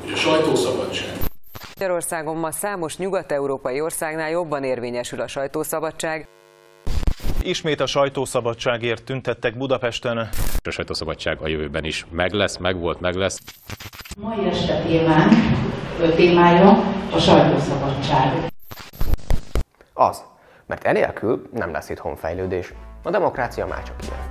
hogy a sajtószabadság. Magyarországon ma számos nyugat-európai országnál jobban érvényesül a sajtószabadság. Ismét a sajtószabadságért tüntettek Budapesten. A sajtószabadság a jövőben is meg lesz. Mai este témája a sajtószabadság. Az, mert enélkül nem lesz itthon fejlődés. A demokrácia már csak ilyen.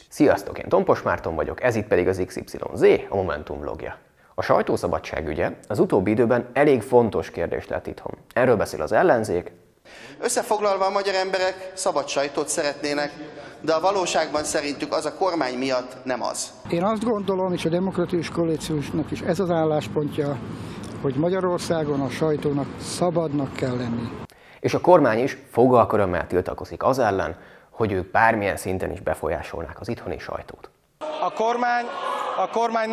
Sziasztok, én Tompos Márton vagyok, ez itt pedig az XYZ, a Momentum vlogja. A sajtószabadság ügye az utóbbi időben elég fontos kérdés lett itthon. Erről beszél az ellenzék. Összefoglalva, a magyar emberek szabad sajtót szeretnének, de a valóságban szerintük az a kormány miatt nem az. Én azt gondolom, és a Demokratikus Koalíciósnak is ez az álláspontja, hogy Magyarországon a sajtónak szabadnak kell lenni. És a kormány is fogalkörömmel tiltakozik az ellen, hogy ők bármilyen szinten is befolyásolnák az itthoni sajtót. A kormány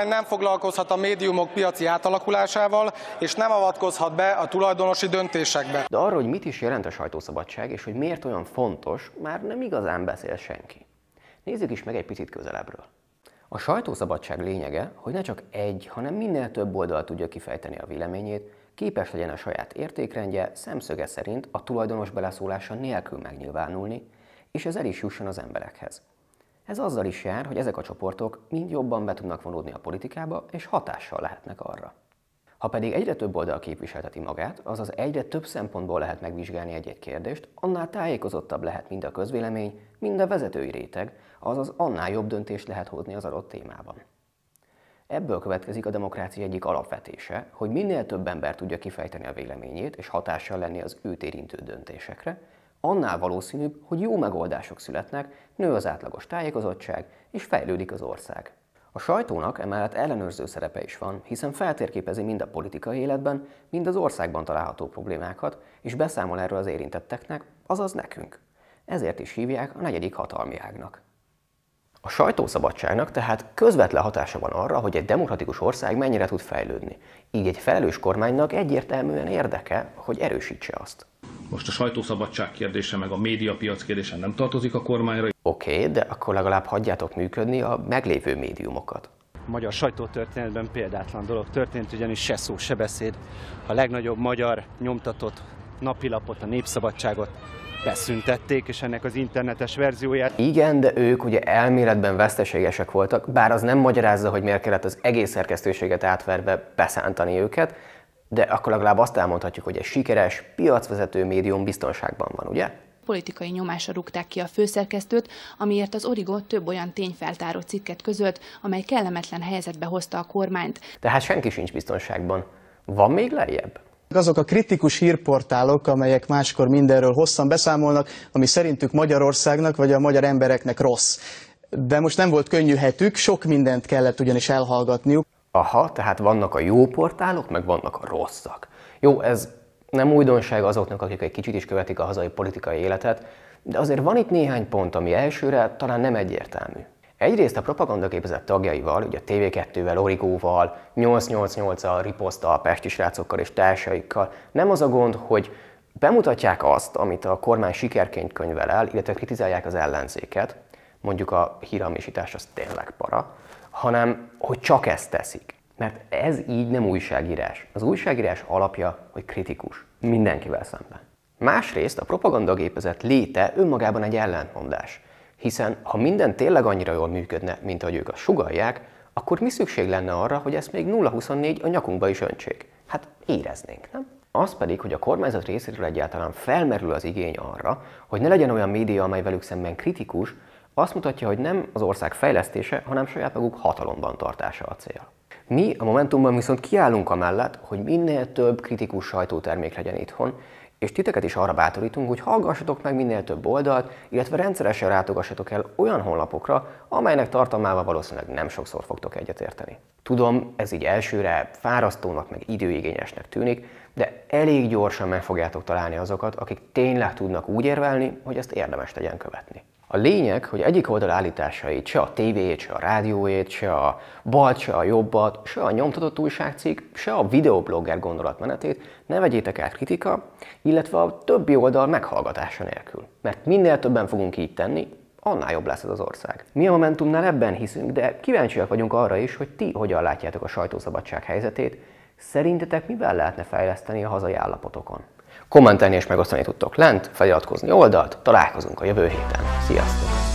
nem foglalkozhat a médiumok piaci átalakulásával, és nem avatkozhat be a tulajdonosi döntésekbe. De arról, hogy mit is jelent a sajtószabadság, és hogy miért olyan fontos, már nem igazán beszél senki. Nézzük is meg egy picit közelebbről. A sajtószabadság lényege, hogy ne csak egy, hanem minél több oldal tudja kifejteni a véleményét, képes legyen a saját értékrendje szemszöge szerint a tulajdonos beleszólása nélkül megnyilvánulni, és ez el is jusson az emberekhez. Ez azzal is jár, hogy ezek a csoportok mind jobban be tudnak vonódni a politikába, és hatással lehetnek arra. Ha pedig egyre több oldal képviselteti magát, azaz egyre több szempontból lehet megvizsgálni egy-egy kérdést, annál tájékozottabb lehet mind a közvélemény, mind a vezetői réteg, azaz annál jobb döntést lehet hozni az adott témában. Ebből következik a demokrácia egyik alapvetése, hogy minél több ember tudja kifejteni a véleményét és hatással lenni az őt érintő döntésekre, annál valószínűbb, hogy jó megoldások születnek, nő az átlagos tájékozottság és fejlődik az ország. A sajtónak emellett ellenőrző szerepe is van, hiszen feltérképezi mind a politikai életben, mind az országban található problémákat, és beszámol erről az érintetteknek, azaz nekünk. Ezért is hívják a negyedik hatalmi ágnak. A sajtószabadságnak tehát közvetlen hatása van arra, hogy egy demokratikus ország mennyire tud fejlődni. Így egy felelős kormánynak egyértelműen érdeke, hogy erősítse azt. Most a sajtószabadság kérdése meg a médiapiac kérdése nem tartozik a kormányra. Oké, de akkor legalább hagyjátok működni a meglévő médiumokat. A magyar sajtótörténetben példátlan dolog történt, ugyanis se szó, se beszéd. A legnagyobb magyar nyomtatott napilapot, a Népszabadságot beszüntették, és ennek az internetes verzióját. Igen, de ők ugye elméletben veszteségesek voltak, bár az nem magyarázza, hogy miért kellett az egész szerkesztőséget átverve beszántani őket, de akkor legalább azt elmondhatjuk, hogy egy sikeres, piacvezető médium biztonságban van, ugye? Politikai nyomásra rúgták ki a főszerkesztőt, amiért az Origo több olyan tényfeltáró cikket közölt, amely kellemetlen helyzetbe hozta a kormányt. Tehát senki sincs biztonságban. Van még lejjebb? Azok a kritikus hírportálok, amelyek máskor mindenről hosszan beszámolnak, ami szerintük Magyarországnak vagy a magyar embereknek rossz. De most nem volt könnyű hetük, sok mindent kellett ugyanis elhallgatniuk. Aha, tehát vannak a jó portálok, meg vannak a rosszak. Jó, ez nem újdonság azoknak, akik egy kicsit is követik a hazai politikai életet, de azért van itt néhány pont, ami elsőre talán nem egyértelmű. Egyrészt a propagandagépezet tagjaival, ugye a TV2-vel, Origóval, 888-al, Riposzttal, Pesti srácokkal és társaikkal nem az a gond, hogy bemutatják azt, amit a kormány sikerként könyvel el, illetve kritizálják az ellenzéket, mondjuk a hírhamisítás az tényleg para, hanem hogy csak ezt teszik. Mert ez így nem újságírás. Az újságírás alapja, hogy kritikus. Mindenkivel szemben. Másrészt a propagandagépezet léte önmagában egy ellentmondás. Hiszen ha minden tényleg annyira jól működne, mint ahogy ők azt sugallják, akkor mi szükség lenne arra, hogy ezt még 0-24 a nyakunkba is öntsék? Hát éreznénk, nem? Az pedig, hogy a kormányzat részéről egyáltalán felmerül az igény arra, hogy ne legyen olyan média, amely velük szemben kritikus, azt mutatja, hogy nem az ország fejlesztése, hanem saját maguk hatalomban tartása a cél. Mi a Momentumban viszont kiállunk amellett, hogy minél több kritikus sajtótermék legyen itthon, és titeket is arra bátorítunk, hogy hallgassatok meg minél több oldalt, illetve rendszeresen látogassatok el olyan honlapokra, amelynek tartalmával valószínűleg nem sokszor fogtok egyetérteni. Tudom, ez így elsőre fárasztónak meg időigényesnek tűnik, de elég gyorsan meg fogjátok találni azokat, akik tényleg tudnak úgy érvelni, hogy ezt érdemes legyen követni. A lényeg, hogy egyik oldal állításait, se a tévéjét, se a rádiójét, se a balt, se a jobbat, se a nyomtatott újságcikk, se a videoblogger gondolatmenetét ne vegyétek át kritika, illetve a többi oldal meghallgatása nélkül. Mert minél többen fogunk így tenni, annál jobb lesz ez az ország. Mi a Momentumnál ebben hiszünk, de kíváncsiak vagyunk arra is, hogy ti hogyan látjátok a sajtószabadság helyzetét. Szerintetek mivel lehetne fejleszteni a hazai állapotokon? Kommentelni és megosztani tudtok lent, feliratkozni oldalt, találkozunk a jövő héten. Sziasztok!